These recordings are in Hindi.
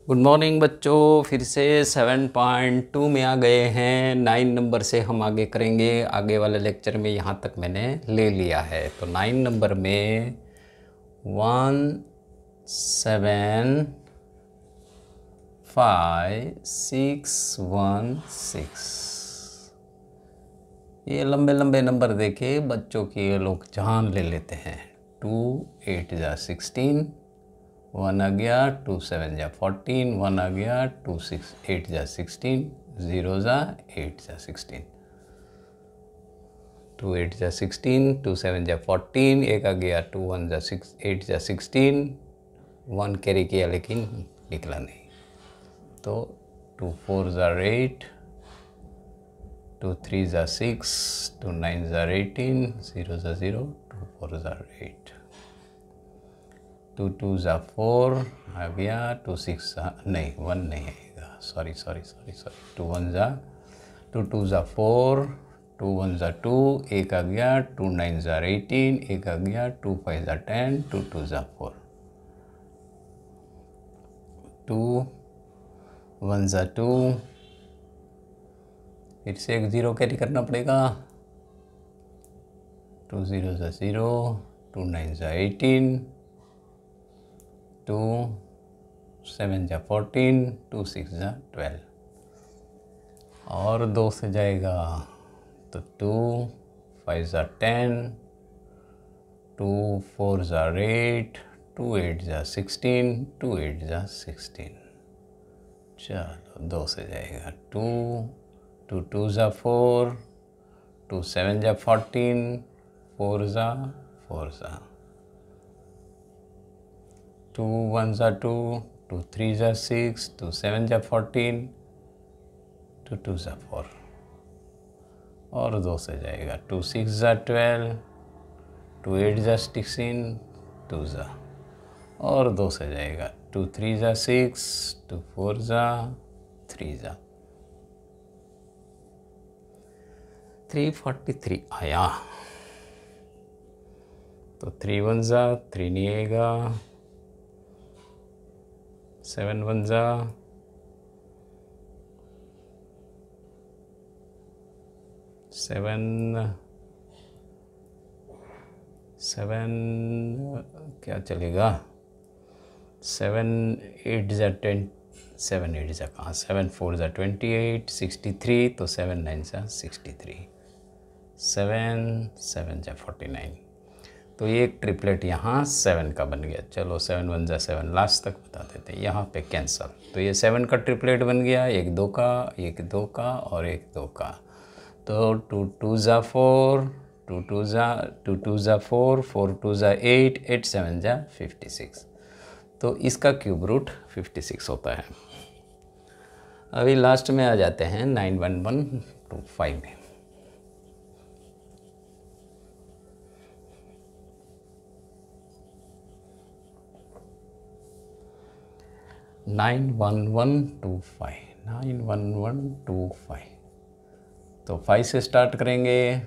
गुड मॉर्निंग बच्चों, फिर से 7.2 में आ गए हैं। 9 नंबर से हम आगे करेंगे। आगे वाले लेक्चर में यहाँ तक मैंने ले लिया है। तो 9 नंबर में 1 7 5 6 1 6 ये लंबे लंबे नंबर देके बच्चों की ये लोग जान ले लेते हैं। 2 8 जा 16, 1 आ गया, 2 7 जा 14, 1 आ गया, 2 6 8 जा 16, 0 जा 8 जा 16, 2 8 जा 16, 2 7 जा 14, एक आ गया, 2 1 जा 6 8 जा 16, 1 कैरी किया लेकिन निकला नहीं। तो 2 4 जा 8, 2 3 जा 6, 2 9 जा 18, 0 जा 0, 2 4 जा 8, 2 2 जा 4 आ गया, 2 6 जा नहीं 1 नहीं आएगा, सॉरी 2 1 जा 2 2 जा 4, 2 1 जा 2, एक आ गया, 2 9 जा 18, एक आ गया, 2 5 जा 10, 2 2 जा 4, 2 1 जा 2, फिर से एक 0 कैरी करना पड़ेगा, 2 0 जा 0, 2 9 जा 18, 2 7 जा 14, 2 6 जा 12 और 2 से जाएगा तो 2 5 जा 10, 2 4 जा 8, 2 8 जा 16, 2 8 जा 16। चलो 2 से जाएगा 2 2 2 जा 4, 2 7 जा 14, 4 जा 4 जा, 2 1 जा 2, 2 3 जा 6, 2 7 जा 14, 2 2 जा 4 और 2 से जाएगा 2 6 जा 12, 2 8 जा 16, 2 जा और 2 से जाएगा 2 3 जा 6, 2 4 जा 3 जा, 343 आया। तो 3 1 जा 3 नहीं आएगा, 7 1 जा 7 क्या चलेगा, 7 8 जा 10, 7 8 जा कहाँ, 7 4 जा 28, 63, तो 7 9 जा 63, 7 7 जा 49। तो ये एक ट्रिपलेट यहाँ 7 का बन गया। चलो 7 1 जा 7 लास्ट तक बता देते हैं, यहाँ पे कैंसल। तो ये 7 का ट्रिपलेट बन गया, एक 2 का, एक 2 का और एक 2 का। तो 2 2 जा 4, 2 2 जा 4, 4 2 जा 8, 8 7 जा 56। तो इसका क्यूब रूट 56 होता है। अभी लास्ट में आ जाते हैं 9 1 1 2 5 में। 9 1 1 2 5, 9 1 1 2 5। तो 5 से स्टार्ट करेंगे।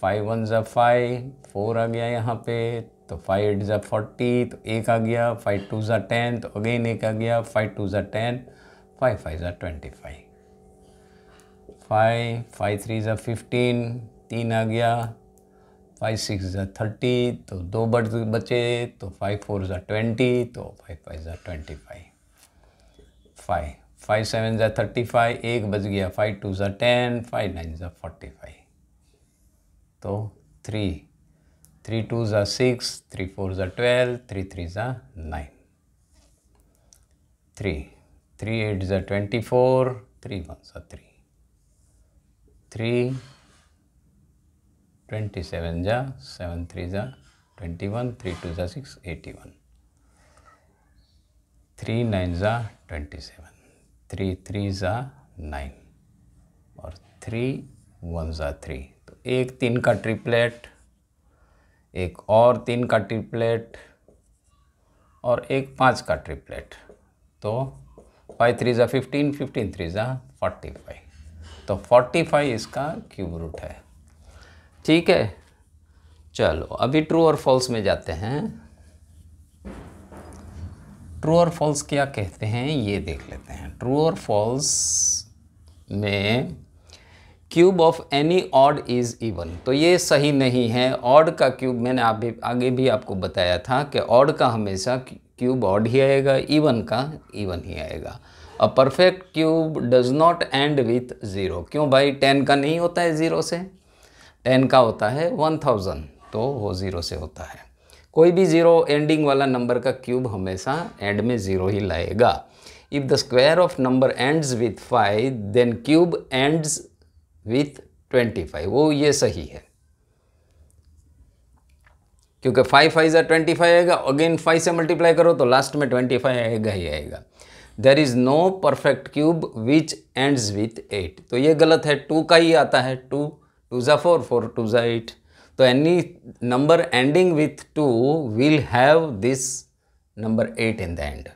5 1 जा 5, 4 आ गया यहाँ पे, तो 5 8 जा 40, तो एक आ गया, 5 2 जा 10, तो अगेन एक आ गया, 5 2 जा 10, 5 5 जा 25, 5 3 जा 15, 3 आ गया, 5 6 जा 30, तो 2 बचे, तो 5 4 जा 20, तो 5 5 जा 25, 5 7 जा 35, एक बच गया, 5 2 जा 10, 5 9 जा 45, तो 3 2 जा 6, 3 4 जा 12, 3 3 जा 9, 3 8 जा 24, 3 1 जा 3, 3 27 जा 7 3 जा 21, 3 2 जा 6 81, 3 9 जा 27, 3 3 जा 9 और 3 1 जा 3। तो एक 3 का ट्रिपलेट, एक और 3 का ट्रिपलेट और एक 5 का ट्रिपलेट। तो 5 3 जा 15, 15 3 जा 45। तो 45 इसका क्यूब रूट है। ठीक है, चलो अभी ट्रू और फॉल्स में जाते हैं। ट्रू और फॉल्स क्या कहते हैं ये देख लेते हैं। ट्रू और फॉल्स में cube of any odd is even, तो ये सही नहीं है। ऑड का क्यूब मैंने आगे भी आपको बताया था कि ऑड का हमेशा क्यूब ऑड ही आएगा, इवन का इवन ही आएगा। A perfect cube does not and with zero. क्यों भाई? 10 का नहीं होता है ज़ीरो से, 10 का होता है 1000, तो वो ज़ीरो से होता है। कोई भी ज़ीरो एंडिंग वाला नंबर का क्यूब हमेशा एंड में ज़ीरो ही लाएगा। If the square of number ends with 5 then cube ends with 25, वो ये सही है, क्योंकि 5 5 25 आएगा, अगेन 5 से मल्टीप्लाई करो तो लास्ट में 25 आएगा ही आएगा। There is no perfect cube which ends with 8, तो ये गलत है, 2 का ही आता है, 2 2 ज़ा 4 4 2 ज़ा 8, तो any number ending with 2 will have this number 8 in the end.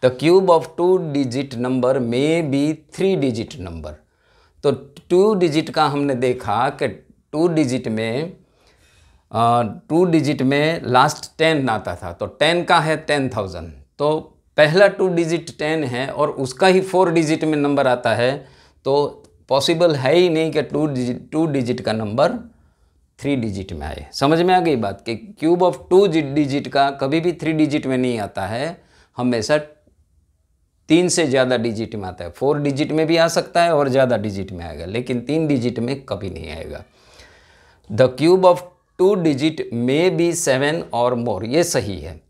The cube of 2 digit number may be 3 digit number, तो 2 डिजिट का हमने देखा कि 2 डिजिट में लास्ट 10 आता था, तो 10 का है 10,000, तो पहला 2 डिजिट 10 है और उसका ही 4 डिजिट में नंबर आता है, तो पॉसिबल है ही नहीं कि 2 डिजिट का नंबर 3 डिजिट में आए। समझ में आ गई बात कि क्यूब ऑफ 2 डिजिट का कभी भी 3 डिजिट में नहीं आता है, हमेशा 3 से ज़्यादा डिजिट में आता है। 4 डिजिट में भी आ सकता है और ज़्यादा डिजिट में आएगा, लेकिन 3 डिजिट में कभी नहीं आएगा। The cube of 2 digit may be 7 और मोर, ये सही है।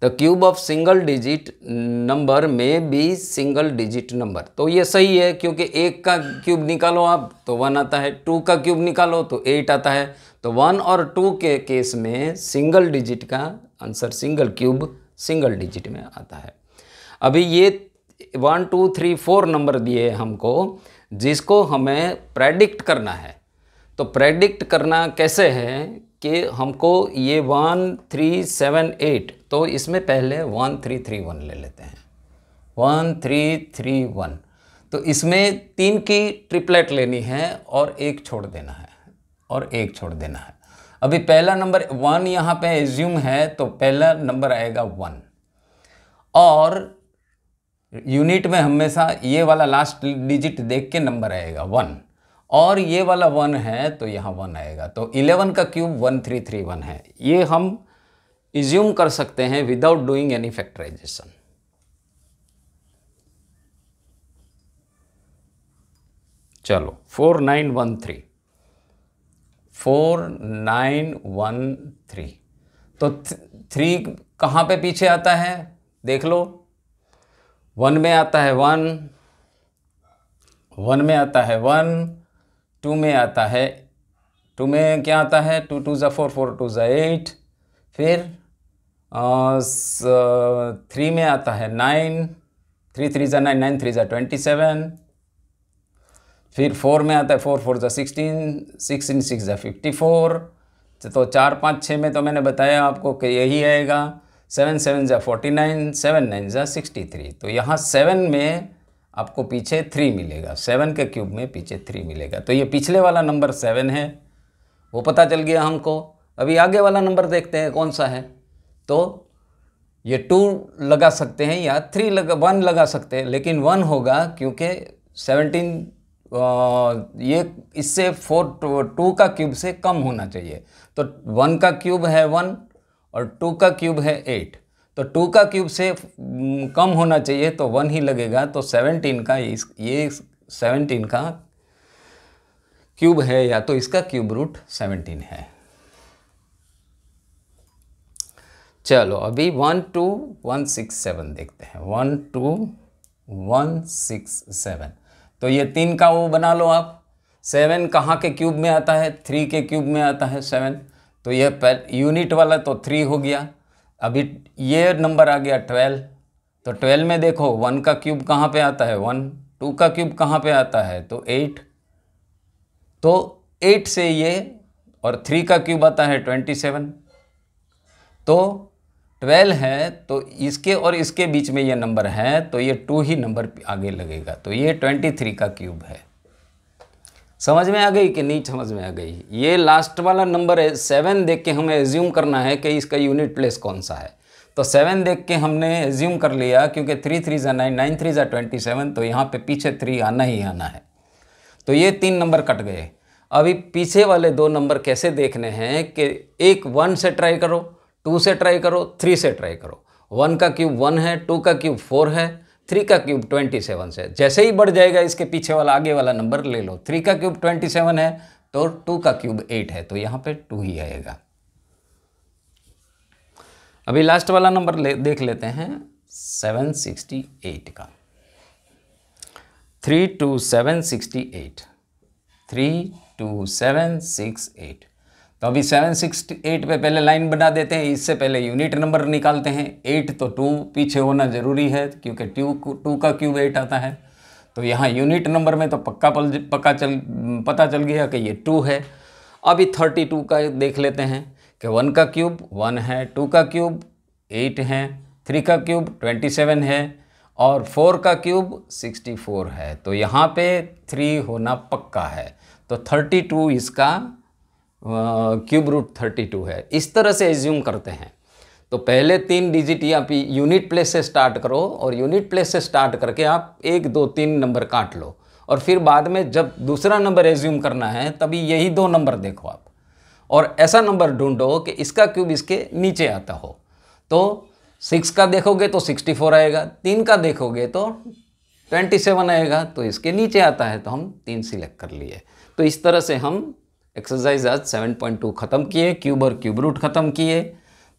The cube of single digit number may be single digit number, तो ये सही है, क्योंकि 1 का क्यूब निकालो आप तो 1 आता है, 2 का क्यूब निकालो तो 8 आता है, तो 1 और 2 के केस में सिंगल डिजिट का answer, single cube single digit में आता है। अभी ये 1 2 3 4 नंबर दिए हमको, जिसको हमें प्रेडिक्ट करना है। तो प्रेडिक्ट करना कैसे है कि हमको ये 1 3 7 8, तो इसमें पहले 1 3 3 1 ले लेते हैं, 1 3 3 1, तो इसमें 3 की ट्रिपलेट लेनी है और 1 छोड़ देना है, और 1 छोड़ देना है। अभी पहला नंबर 1 यहाँ पे एज्यूम है, तो पहला नंबर आएगा 1, और यूनिट में हमेशा ये वाला लास्ट डिजिट देख के नंबर आएगा 1, और ये वाला 1 है तो यहाँ 1 आएगा, तो 11 का क्यूब 1331 है। ये हम एज्यूम कर सकते हैं विदाउट डूइंग एनी फैक्टराइजेशन। चलो 4913, 4913, तो 3 कहाँ पे पीछे आता है देख लो, 1 में आता है 1, 1 में आता है 1, 2 में आता है, 2 में क्या आता है, 2 2 ज़ा 4 4 2 ज़ा 8, फिर 3 में आता है 9, 3 3 ज़ा 9, 9 3 ज़ा 27, फिर 4 में आता है 4 4 ज़ा 16, 6 इन 6 ज़ा 54, तो 4 5 6 में तो मैंने बताया आपको कि यही आएगा, 7 7 ज़ा 49, 7 9 ज़ा 63, तो यहाँ 7 में आपको पीछे 3 मिलेगा, 7 के क्यूब में पीछे 3 मिलेगा, तो ये पिछले वाला नंबर 7 है, वो पता चल गया हमको। अभी आगे वाला नंबर देखते हैं कौन सा है, तो ये 2 लगा सकते हैं या 1 लगा सकते हैं, लेकिन 1 होगा क्योंकि 17 ये इससे 2 का क्यूब से कम होना चाहिए, तो 1 का क्यूब है 1 और 2 का क्यूब है 8, तो 2 का क्यूब से कम होना चाहिए, तो 1 ही लगेगा, तो 17 का ये 17 का क्यूब है, या तो इसका क्यूब रूट 17 है। चलो अभी 1 2 1 6 7 देखते हैं, 1 2 1 6 7, तो ये 3 का वो बना लो आप। 7 कहाँ के क्यूब में आता है, 3 के क्यूब में आता है 7, तो ये यूनिट वाला तो 3 हो गया। अभी ये नंबर आ गया 12, तो 12 में देखो 1 का क्यूब कहाँ पे आता है 1, 2 का क्यूब कहाँ पे आता है तो 8, तो 8 से ये, और 3 का क्यूब आता है 27, तो 12 है, तो इसके और इसके बीच में ये नंबर है, तो ये 2 ही नंबर आगे लगेगा, तो ये 23 का क्यूब है। समझ में आ गई कि नहीं समझ में आ गई? ये लास्ट वाला नंबर है 7 देख के हमें एज्यूम करना है कि इसका यूनिट प्लेस कौन सा है। तो 7 देख के हमने एज्यूम कर लिया, क्योंकि 3 3 ज़ा 9, 9 3 ज़ा 27, तो यहाँ पे पीछे 3 आना ही आना है। तो ये 3 नंबर कट गए। अभी पीछे वाले 2 नंबर कैसे देखने हैं कि एक 1 से ट्राई करो, 2 से ट्राई करो, 3 से ट्राई करो। 1 का क्यूब 1 है, 2 का क्यूब 4 है, 3 का क्यूब 27 से। जैसे ही बढ़ जाएगा इसके पीछे वाला आगे वाला नंबर ले लो। 3 का क्यूब 27 है तो 2 का क्यूब 8 है, तो यहाँ पे 2 ही आएगा। अभी लास्ट वाला नंबर देख लेते हैं 768 का। 32768, 32768। तो अभी 768 पे पहले लाइन बना देते हैं, इससे पहले यूनिट नंबर निकालते हैं। 8 तो 2 पीछे होना ज़रूरी है, क्योंकि 2 का क्यूब 8 आता है। तो यहाँ यूनिट नंबर में तो पता चल गया कि ये 2 है। अभी 32 का देख लेते हैं कि 1 का क्यूब 1 है, 2 का क्यूब 8 है, 3 का क्यूब 27 है और 4 का क्यूब 64 है। तो यहाँ पे 3 होना पक्का है। तो 32 इसका क्यूब रूट 32 है। इस तरह से एज्यूम करते हैं। तो पहले 3 डिजिट आप यूनिट प्लेस से स्टार्ट करो, और यूनिट प्लेस से स्टार्ट करके आप 1 2 3 नंबर काट लो, और फिर बाद में जब दूसरा नंबर एज्यूम करना है तभी यही 2 नंबर देखो आप, और ऐसा नंबर ढूंढो कि इसका क्यूब इसके नीचे आता हो। तो 6 का देखोगे तो 64 आएगा, 3 का देखोगे तो 27 आएगा, तो इसके नीचे आता है, तो हम 3 सिलेक्ट कर लिए। तो इस तरह से हम एक्सरसाइज आज 7.2 ख़त्म किए, क्यूब और क्यूब रूट ख़त्म किए।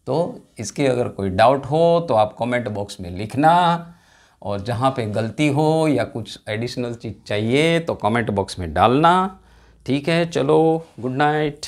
तो इसकी अगर कोई डाउट हो तो आप कमेंट बॉक्स में लिखना, और जहाँ पे गलती हो या कुछ एडिशनल चीज़ चाहिए तो कमेंट बॉक्स में डालना। ठीक है, चलो गुड नाइट।